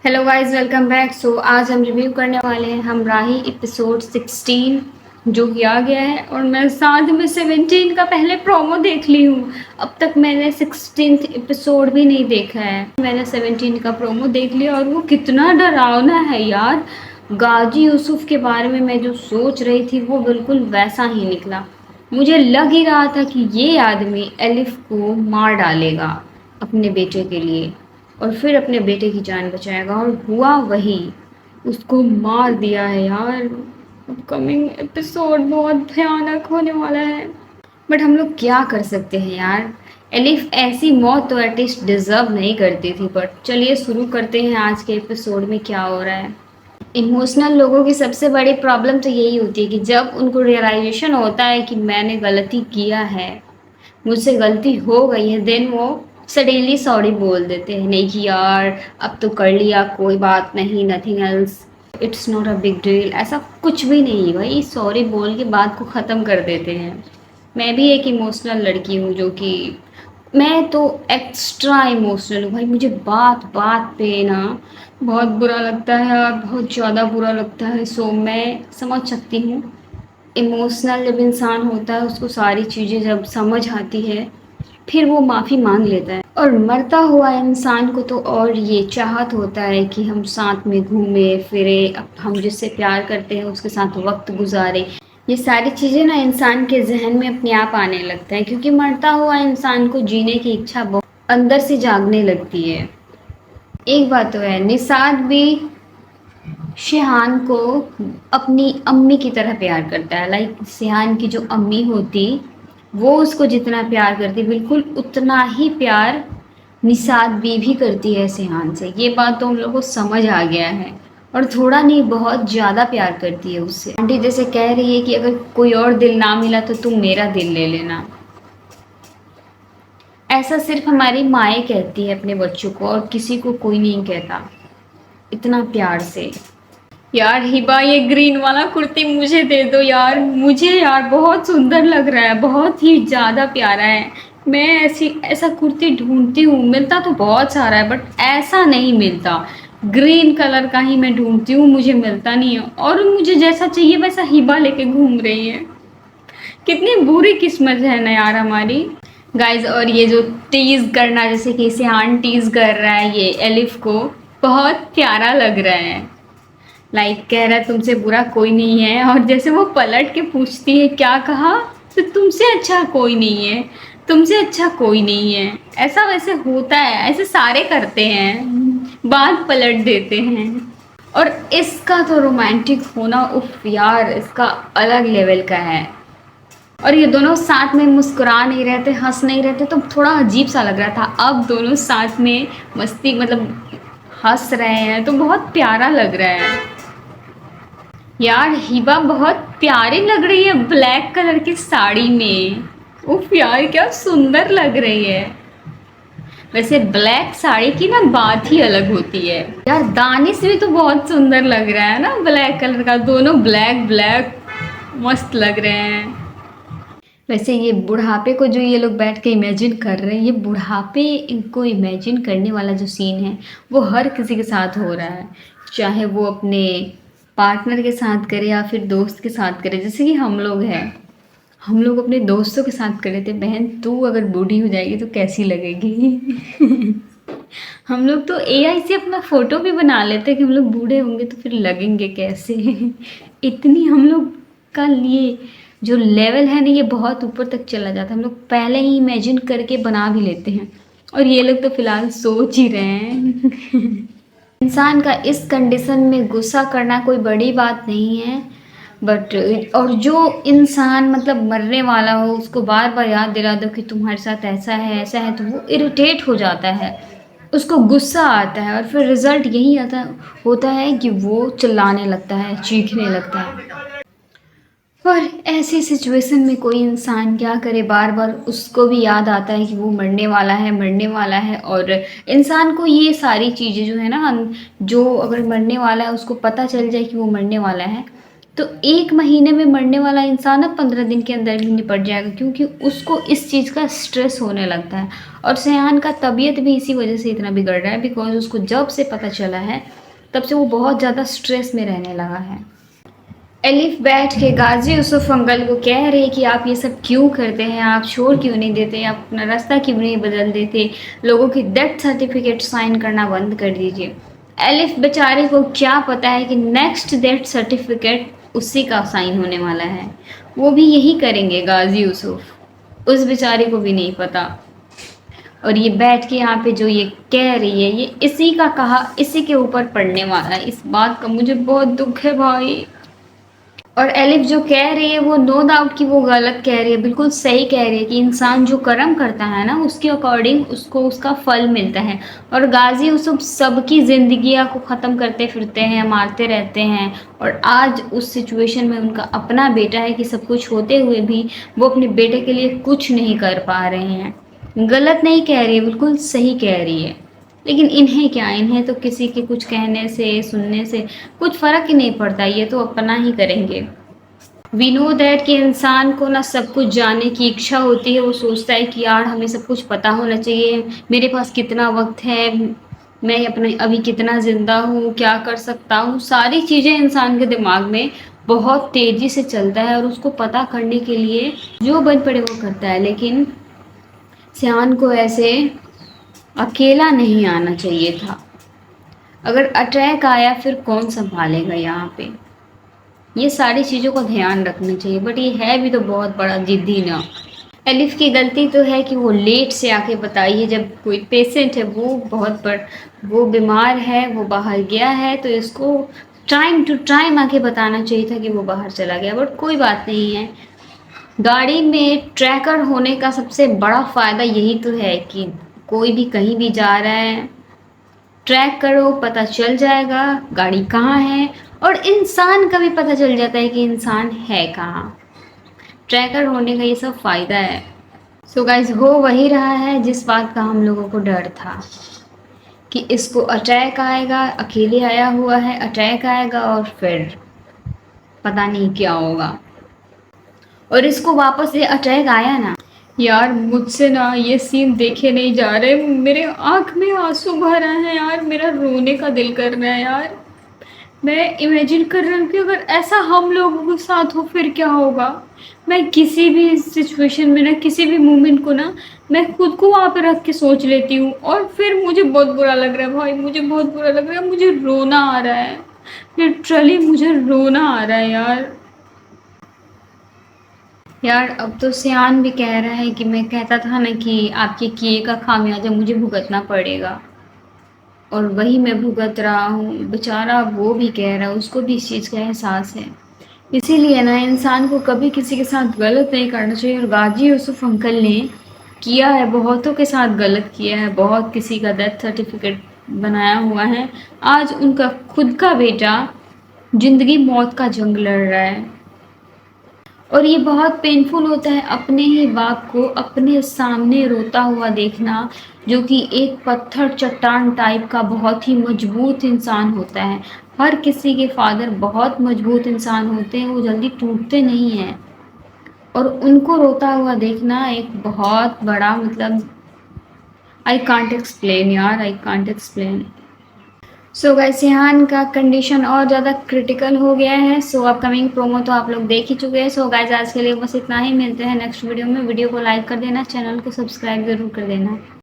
Hello guys, welcome back. आज हम review करने वाले हैं हम राही एपिसोड 16 जो कि आ गया है। और मैं साथ में 17 का पहले प्रोमो देख ली हूँ। अब तक मैंने 16th एपिसोड भी नहीं देखा है। मैंने 17 का प्रोमो देख लिया और वो कितना डरावना है यार। गाजी यूसुफ के बारे में मैं जो सोच रही थी वो बिल्कुल वैसा ही निकला। मुझे लग ही रहा था कि ये आदमी एलिफ को मार डालेगा अपने बेटे के लिए और फिर अपने बेटे की जान बचाएगा, और हुआ वही। उसको मार दिया है यार। अपकमिंग एपिसोड बहुत भयानक होने वाला है। बट हम लोग क्या कर सकते हैं यार। एलिफ ऐसी मौत तो एटलीस्ट डिजर्व नहीं करती थी। बट चलिए शुरू करते हैं आज के एपिसोड में क्या हो रहा है। इमोशनल लोगों की सबसे बड़ी प्रॉब्लम तो यही होती है कि जब उनको रियलाइजेशन होता है कि मैंने गलती किया है, मुझसे गलती हो गई है, देन वो सडनली सॉरी बोल देते हैं। नहीं कि यार अब तो कर लिया, कोई बात नहीं, nothing else, it's not a big deal. ऐसा कुछ भी नहीं भाई, सॉरी बोल के बात को ख़त्म कर देते हैं। मैं भी एक इमोशनल लड़की हूँ जो कि मैं तो एक्स्ट्रा इमोशनल हूँ भाई। मुझे बात बात पे ना बहुत बुरा लगता है और बहुत ज़्यादा बुरा लगता है। सो मैं समझ सकती हूँ। इमोशनल जब इंसान होता है उसको सारी चीज़ें जब समझ आती है फिर वो माफ़ी मांग लेता है। और मरता हुआ इंसान को तो और ये चाहत होता है कि हम साथ में घूमे फिरे, अब हम जिससे प्यार करते हैं उसके साथ वक्त गुजारे। ये सारी चीज़ें ना इंसान के जहन में अपने आप आने लगता है, क्योंकि मरता हुआ इंसान को जीने की इच्छा बहुत अंदर से जागने लगती है। एक बात तो है, निषाद भी शिहान को अपनी अम्मी की तरह प्यार करता है। लाइक शिहान की जो अम्मी होती, वो उसको जितना प्यार करती बिल्कुल उतना ही प्यार निषाद भी करती है शिहान से। ये बात तो उन लोगों को समझ आ गया है। और थोड़ा नहीं, बहुत ज़्यादा प्यार करती है उससे। आंटी जैसे कह रही है कि अगर कोई और दिल ना मिला तो तुम मेरा दिल ले लेना। ऐसा सिर्फ हमारी माएँ कहती है अपने बच्चों को, और किसी को कोई नहीं कहता इतना प्यार से। यार हिबा, ये ग्रीन वाला कुर्ती मुझे दे दो यार। मुझे यार बहुत सुंदर लग रहा है, बहुत ही ज़्यादा प्यारा है। मैं ऐसा कुर्ती ढूंढती हूँ, मिलता तो बहुत सारा है बट ऐसा नहीं मिलता। ग्रीन कलर का ही मैं ढूंढती हूँ, मुझे मिलता नहीं है। और मुझे जैसा चाहिए वैसा हिबा लेके घूम रही है। कितनी बुरी किस्मत है ना यार हमारी। गाइज, और ये जो टीज करना, जैसे कि सिहान टीज कर रहा है ये एलिफ को, बहुत प्यारा लग रहा है। लाइक कह रहा है तुमसे बुरा कोई नहीं है, और जैसे वो पलट के पूछती है क्या कहा, तो तुमसे अच्छा कोई नहीं है, तुमसे अच्छा कोई नहीं है। ऐसा वैसे होता है, ऐसे सारे करते हैं, बात पलट देते हैं। और इसका तो रोमांटिक होना, उफ यार, इसका अलग लेवल का है। और ये दोनों साथ में मुस्कुरा नहीं रहते, हंस नहीं रहते, तो थोड़ा अजीब सा लग रहा था। अब दोनों साथ में मस्ती, मतलब हंस रहे हैं तो बहुत प्यारा लग रहा है। यार हिबा बहुत प्यारी लग रही है ब्लैक कलर की साड़ी में। उफ यार, क्या सुंदर लग रही है। वैसे ब्लैक साड़ी की ना बात ही अलग होती है। यार दानिश भी तो बहुत सुंदर लग रहा है ना ब्लैक कलर का। दोनों ब्लैक ब्लैक मस्त लग रहे हैं। वैसे ये बुढ़ापे को जो ये लोग बैठ के इमेजिन कर रहे हैं, ये बुढ़ापे इनको इमेजिन करने वाला जो सीन है वो हर किसी के साथ हो रहा है। चाहे वो अपने पार्टनर के साथ करे या फिर दोस्त के साथ करे। जैसे कि हम लोग हैं, हम लोग अपने दोस्तों के साथ करे थे। बहन तू अगर बूढ़ी हो जाएगी तो कैसी लगेगी। हम लोग तो एआई से अपना फ़ोटो भी बना लेते हैं कि हम लोग बूढ़े होंगे तो फिर लगेंगे कैसे। इतनी हम लोग का लिए जो लेवल है ना, ये बहुत ऊपर तक चला जाता है। हम लोग पहले ही इमेजिन करके बना भी लेते हैं, और ये लोग तो फिलहाल सोच ही रहे हैं। इंसान का इस कंडीशन में गुस्सा करना कोई बड़ी बात नहीं है। बट और जो इंसान मतलब मरने वाला हो उसको बार बार याद दिला दो कि तुम्हारे साथ ऐसा है ऐसा है, तो वो इरिटेट हो जाता है, उसको गुस्सा आता है, और फिर रिज़ल्ट यही आता होता है कि वो चिल्लाने लगता है, चीखने लगता है। और ऐसी सिचुएशन में कोई इंसान क्या करे, बार बार उसको भी याद आता है कि वो मरने वाला है, मरने वाला है। और इंसान को ये सारी चीज़ें जो है ना, जो अगर मरने वाला है उसको पता चल जाए कि वो मरने वाला है, तो 1 महीने में मरने वाला इंसान अब 15 दिन के अंदर ही निपट जाएगा, क्योंकि उसको इस चीज़ का स्ट्रेस होने लगता है। और सयान का तबीयत भी इसी वजह से इतना बिगड़ रहा है, बिकॉज़ उसको जब से पता चला है तब से वो बहुत ज़्यादा स्ट्रेस में रहने लगा है। एलिफ बैठ के गाजी यूसुफ अंकल को कह रहे कि आप ये सब क्यों करते हैं, आप छोड़ क्यों नहीं देते, आप अपना रास्ता क्यों नहीं बदल देते, लोगों की डेथ सर्टिफिकेट साइन करना बंद कर दीजिए। एलिफ बेचारे को क्या पता है कि नेक्स्ट डेथ सर्टिफिकेट उसी का साइन होने वाला है, वो भी यही करेंगे गाजी यूसुफ, उस बेचारे को भी नहीं पता। और ये बैठ के यहाँ पे जो ये कह रही है, ये इसी का कहा इसी के ऊपर पड़ने वाला है। इस बात का मुझे बहुत दुख है भाई। और एलिफ जो कह रही है वो नो डाउट कि वो गलत कह रही है, बिल्कुल सही कह रही है कि इंसान जो कर्म करता है ना उसके अकॉर्डिंग उसको उसका फल मिलता है। और गाजी यूसुफ सबकी ज़िंदगियाँ को ख़त्म करते फिरते हैं, मारते रहते हैं, और आज उस सिचुएशन में उनका अपना बेटा है कि सब कुछ होते हुए भी वो अपने बेटे के लिए कुछ नहीं कर पा रहे हैं। गलत नहीं कह रही है, बिल्कुल सही कह रही है। लेकिन इन्हें क्या, इन्हें तो किसी के कुछ कहने से सुनने से कुछ फ़र्क ही नहीं पड़ता, ये तो अपना ही करेंगे। वी नो दैट कि इंसान को ना सब कुछ जानने की इच्छा होती है, वो सोचता है कि यार हमें सब कुछ पता होना चाहिए, मेरे पास कितना वक्त है, मैं अपने अभी कितना ज़िंदा हूँ, क्या कर सकता हूँ, सारी चीज़ें इंसान के दिमाग में बहुत तेज़ी से चलता है और उसको पता करने के लिए जो बन पड़े वो करता है। लेकिन सियान को ऐसे अकेला नहीं आना चाहिए था। अगर अटैक आया फिर कौन संभालेगा यहाँ पे, ये सारी चीज़ों का ध्यान रखना चाहिए। बट ये है भी तो बहुत बड़ा जिद्दी ना। एलिफ की गलती तो है कि वो लेट से आके बताई है, जब कोई पेशेंट है वो वो बीमार है, वो बाहर गया है, तो इसको टाइम टू टाइम आके बताना चाहिए था कि वो बाहर चला गया। बट कोई बात नहीं है, गाड़ी में ट्रैकर होने का सबसे बड़ा फ़ायदा यही तो है कि कोई भी कहीं भी जा रहा है, ट्रैक करो, पता चल जाएगा गाड़ी कहाँ है, और इंसान का भी पता चल जाता है कि इंसान है कहाँ। ट्रैकर होने का ये सब फ़ायदा है। सो गाइस, हो वही रहा है जिस बात का हम लोगों को डर था कि इसको अटैक आएगा, अकेले आया हुआ है, अटैक आएगा और फिर पता नहीं क्या होगा। और इसको वापस ये अटैक आया ना, यार मुझसे ना ये सीन देखे नहीं जा रहे, मेरे आँख में आंसू भर रहे हैं यार, मेरा रोने का दिल कर रहा है यार। मैं इमेजिन कर रही हूँ कि अगर ऐसा हम लोगों के साथ हो फिर क्या होगा। मैं किसी भी सिचुएशन में ना, किसी भी मोमेंट को ना, मैं खुद को वहाँ पे रख के सोच लेती हूँ और फिर मुझे बहुत बुरा लग रहा है भाई, मुझे बहुत बुरा लग रहा है, मुझे रोना आ रहा है, लिटरली मुझे रोना आ रहा है यार। यार अब तो सियान भी कह रहा है कि मैं कहता था ना कि आपके किए का खामियाजा मुझे भुगतना पड़ेगा, और वही मैं भुगत रहा हूँ। बेचारा वो भी कह रहा है, उसको भी इस चीज़ का एहसास है। इसीलिए ना इंसान को कभी किसी के साथ गलत नहीं करना चाहिए। और गाजी यूसुफ अंकल ने किया है, बहुतों के साथ गलत किया है, बहुत किसी का डेथ सर्टिफिकेट बनाया हुआ है। आज उनका खुद का बेटा ज़िंदगी मौत का जंग लड़ रहा है, और ये बहुत पेनफुल होता है अपने ही बाप को अपने सामने रोता हुआ देखना, जो कि एक पत्थर चट्टान टाइप का बहुत ही मजबूत इंसान होता है। हर किसी के फादर बहुत मजबूत इंसान होते हैं, वो जल्दी टूटते नहीं हैं, और उनको रोता हुआ देखना एक बहुत बड़ा, मतलब आई कांट एक्सप्लेन यार, I can't explain. So guys, यहाँ का कंडीशन और ज़्यादा क्रिटिकल हो गया है। सो अपकमिंग प्रोमो तो आप लोग देख ही चुके हैं। सो गाइस, आज के लिए बस इतना ही, मिलते हैं नेक्स्ट वीडियो में। वीडियो को लाइक कर देना, चैनल को सब्सक्राइब ज़रूर कर देना।